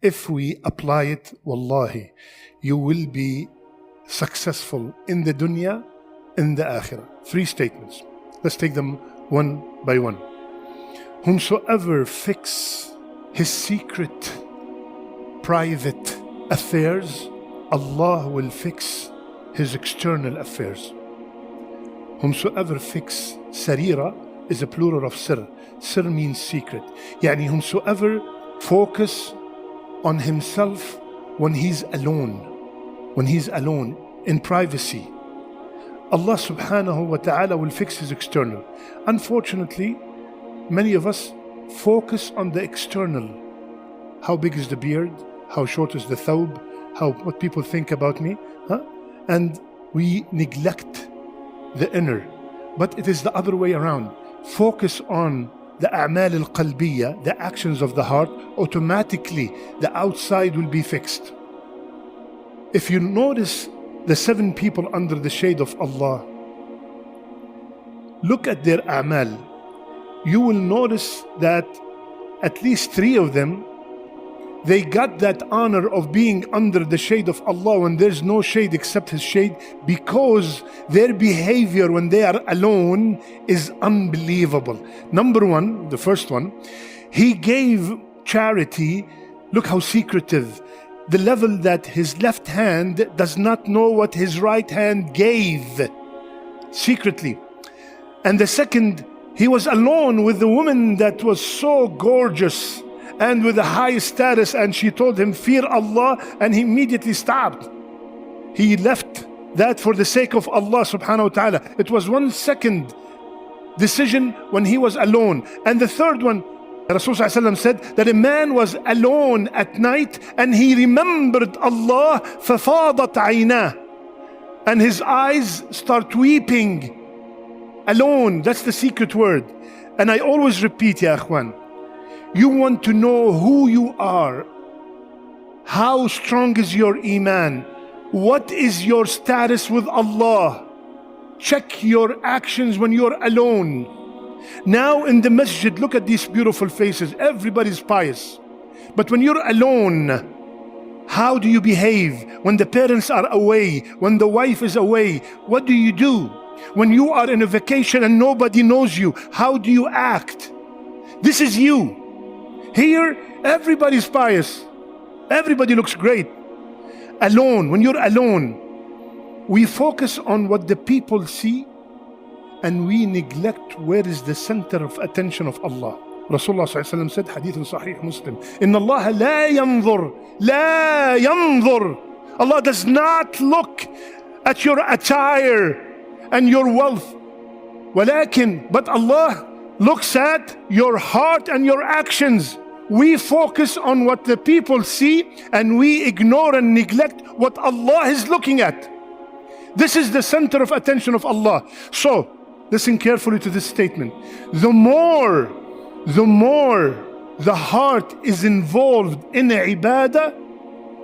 If we apply it, wallahi, you will be successful in the dunya, in the akhirah. 3 statements. Let's take them one by one. Whomsoever fix his secret, private affairs, Allah will fix his external affairs. Whomsoever fix, sarira is a plural of sir. Sir means secret. Yani whomsoever focus on himself when he's alone in privacy, Allah subhanahu wa ta'ala will fix his external. Unfortunately, many of us focus on the external. How big is the beard? How short is the thawb? What people think about me? And we neglect the inner. But it is the other way around. Focus on the a'mal al-qalbiyya, the actions of the heart. Automatically the outside will be fixed. If you notice the 7 people under the shade of Allah, look at their a'mal. You will notice that at least 3 of them, they got that honor of being under the shade of Allah when there's no shade except His shade, because their behavior when they are alone is unbelievable. Number 1, the first one, he gave charity. Look how secretive. The level that his left hand does not know what his right hand gave, secretly. And the second, he was alone with the woman that was so gorgeous and with a high status, and she told him, fear Allah, and he immediately stopped. He left that for the sake of Allah subhanahu wa ta'ala. It was 1 second decision when he was alone. And the third one, Rasulullah said that a man was alone at night and he remembered Allah, فَفَاضَتْ عَيْنَاهُ, and his eyes start weeping. Alone, that's the secret word. And I always repeat, ya akhwan, you want to know who you are, how strong is your iman, what is your status with Allah. Check your actions when you're alone. Now in the masjid, look at these beautiful faces. Everybody's pious. But when you're alone, how do you behave? When the parents are away, when the wife is away, what do you do? When you are in a vacation and nobody knows you, how do you act? This is you. Here, everybody's pious. Everybody looks great. Alone, when you're alone, we focus on what the people see and we neglect where is the center of attention of Allah. Rasulullah said, hadith in Sahih Muslim, Inna Allah la yanzur. Allah does not look at your attire and your wealth. But Allah looks at your heart and your actions. We focus on what the people see and we ignore and neglect what Allah is looking at. This is the center of attention of Allah. So, listen carefully to this statement. The more the heart is involved in ibadah,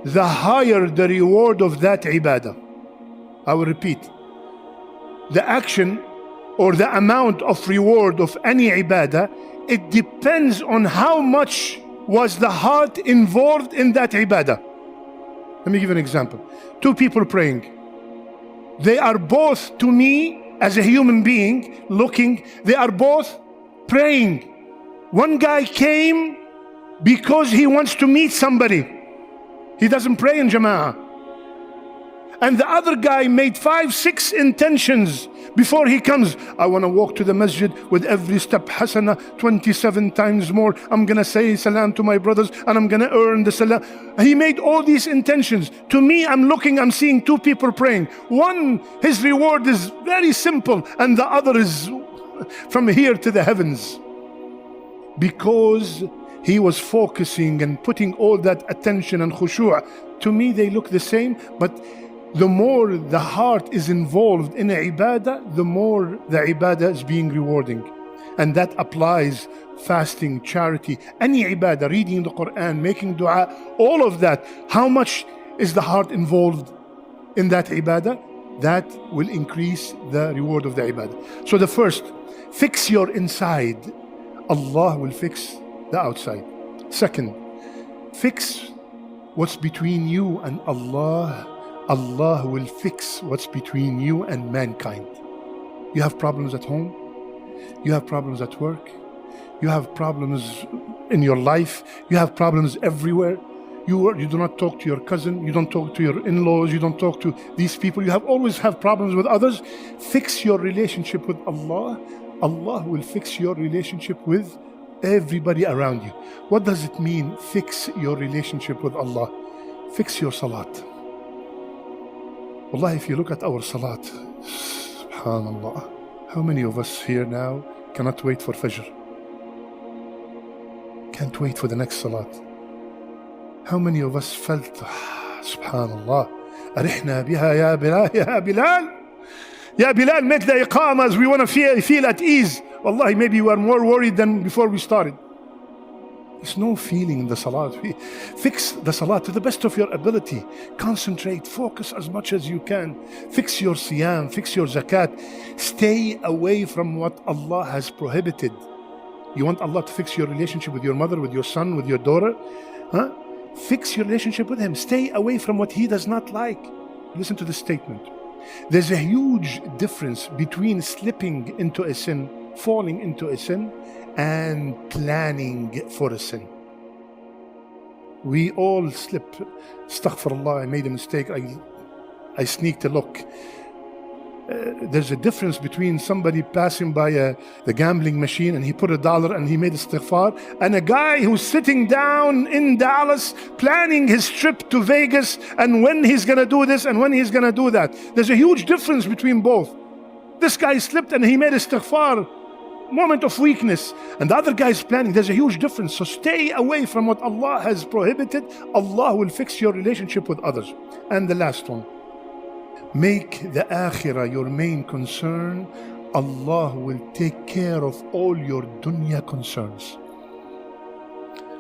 the higher the reward of that ibadah. I will repeat. The action or the amount of reward of any ibadah, it depends on how much was the heart involved in that ibadah. Let me give you an example. 2 people praying. They are both, to me, as a human being, looking, they are both praying. One guy came because he wants to meet somebody. He doesn't pray in Jama'ah. And the other guy made 5, 6 intentions before he comes. I want to walk to the masjid with every step hasana 27 times more. I'm going to say salam to my brothers and I'm going to earn the salam. He made all these intentions. To me, I'm seeing 2 people praying. One, his reward is very simple, and the other is from here to the heavens. Because he was focusing and putting all that attention and khushu'. To me, they look the same, but the more the heart is involved in ibadah, the more the ibadah is being rewarding. And that applies fasting, charity, any ibadah, reading the Quran, making dua, all of that. How much is the heart involved in that ibadah? That will increase the reward of the ibadah. So the first, fix your inside. Allah will fix the outside. Second, fix what's between you and Allah, Allah will fix what's between you and mankind. You have problems at home, you have problems at work, you have problems in your life, you have problems everywhere. You do not talk to your cousin, you don't talk to your in-laws, you don't talk to these people, you always have problems with others. Fix your relationship with Allah. Allah will fix your relationship with everybody around you. What does it mean, fix your relationship with Allah? Fix your salat. Wallah, if you look at our salat, subhanallah, how many of us here now cannot wait for Fajr? Can't wait for the next salat. How many of us felt, subhanallah, arihna biha ya Bilal, ya Bilal, ya Bilal, make the iqamas, we want to feel at ease. Wallahi, maybe you are more worried than before we started. There's no feeling in the salat. Fix the salat to the best of your ability. Concentrate, focus as much as you can. Fix your siyam, fix your zakat. Stay away from what Allah has prohibited. You want Allah to fix your relationship with your mother, with your son, with your daughter? Huh? Fix your relationship with Him. Stay away from what He does not like. Listen to this statement. There's a huge difference between slipping into a sin, falling into a sin, and planning for a sin. We all slip. Astaghfirullah, I made a mistake. I sneaked a look. There's a difference between somebody passing by the gambling machine and he put $1 and he made istighfar, and a guy who's sitting down in Dallas planning his trip to Vegas and when he's gonna do this and when he's gonna do that. There's a huge difference between both. This guy slipped and he made istighfar, moment of weakness, and the other guy is planning. There's a huge difference. So stay away from what Allah has prohibited. Allah will fix your relationship with others. And the last one, make the akhirah your main concern. Allah will take care of all your dunya concerns.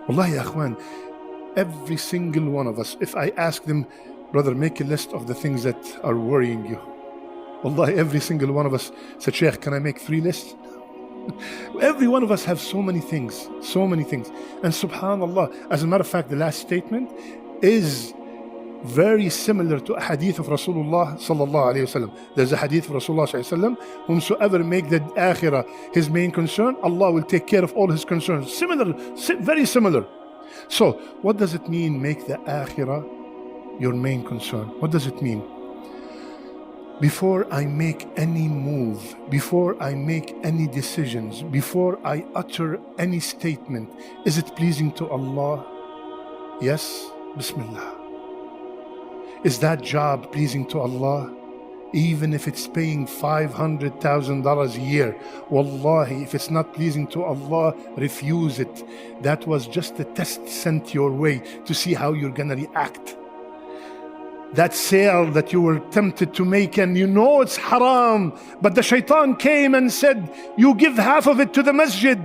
Wallahi, ya akhwan, every single one of us, if I ask them, brother, make a list of the things that are worrying you. Wallahi, every single one of us said, Shaykh, can I make 3 lists? Every one of us have so many things, so many things. And subhanallah, as a matter of fact, the last statement is very similar to a hadith of Rasulullah sallallahu alayhi wasallam. There's a hadith of Rasulullah sallallahu alayhi wasallam, whomsoever make the akhirah his main concern, Allah will take care of all his concerns. Similar, very similar. So what does it mean, make the akhirah your main concern? What does it mean? Before I make any move, before I make any decisions, before I utter any statement, is it pleasing to Allah? Yes, Bismillah. Is that job pleasing to Allah? Even if it's paying $500,000 a year, wallahi, if it's not pleasing to Allah, refuse it. That was just a test sent your way to see how you're gonna react. That sale that you were tempted to make and you know it's haram, but the shaitan came and said, you give half of it to the masjid,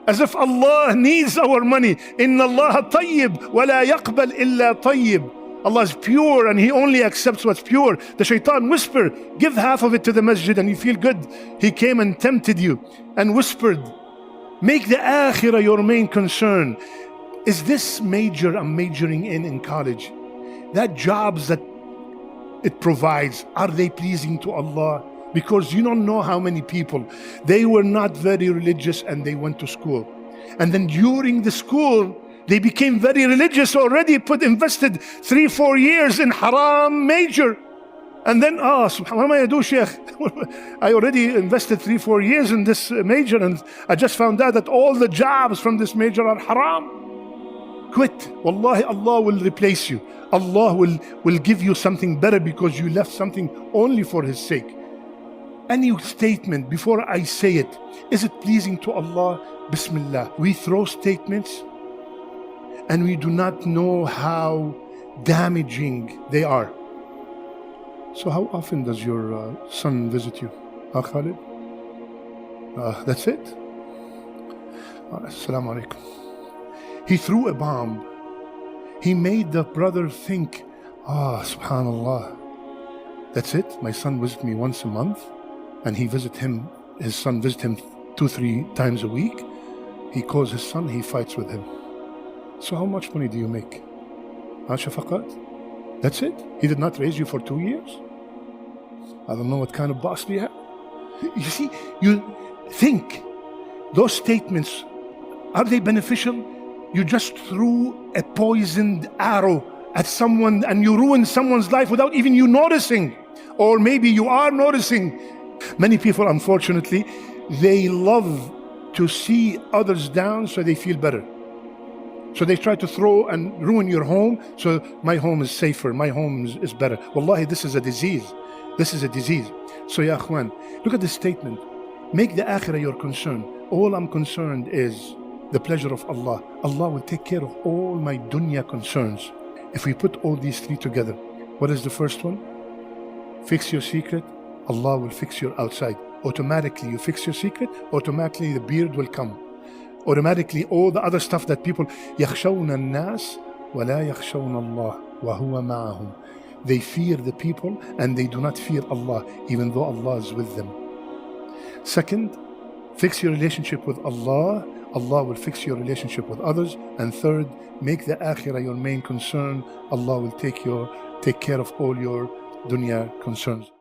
as if Allah needs our money. Inna Allah tayyib wa la yaqbal illa tayyib. Allah is pure and He only accepts what's pure. The shaitan whispered, give half of it to the masjid and you feel good. He came and tempted you and whispered, make the akhirah your main concern. Is this major I'm majoring in college, that jobs that it provides, are they pleasing to Allah? Because you don't know how many people, they were not very religious and they went to school. And then during the school, they became very religious already, invested 3-4 years in haram major. And then, subhanAllah, what am I going to do, Shaykh? I already invested 3-4 years in this major and I just found out that all the jobs from this major are haram. Quit. Wallahi, Allah will replace you. Allah will give you something better because you left something only for His sake. Any statement, before I say it, is it pleasing to Allah? Bismillah. We throw statements and we do not know how damaging they are. So how often does your son visit you? Khalid? That's it? Assalamu alaikum. He threw a bomb. He made the brother think, subhanallah, that's it? My son visits me once a month and his son visits him 2-3 times a week. He calls his son, he fights with him. So how much money do you make? شفقات. That's it. He did not raise you for 2 years. I don't know what kind of boss we have. You see, you think those statements, are they beneficial? You just threw a poisoned arrow at someone and you ruined someone's life without even you noticing. Or maybe you are noticing. Many people, unfortunately, they love to see others down so they feel better. So they try to throw and ruin your home, so my home is safer, my home is better. Wallahi, this is a disease. This is a disease. So ya akhwan, look at this statement. Make the akhirah your concern. All I'm concerned is the pleasure of Allah. Allah will take care of all my dunya concerns. If we put all these three together, what is the first one? Fix your secret, Allah will fix your outside. Automatically you fix your secret, automatically the beard will come. Automatically all the other stuff that people يخشون الناس ولا يخشون الله وهو معهم. They fear the people and they do not fear Allah, even though Allah is with them. Second, fix your relationship with Allah. Allah will fix your relationship with others. And third, make the akhirah your main concern. Allah will take care of all your dunya concerns.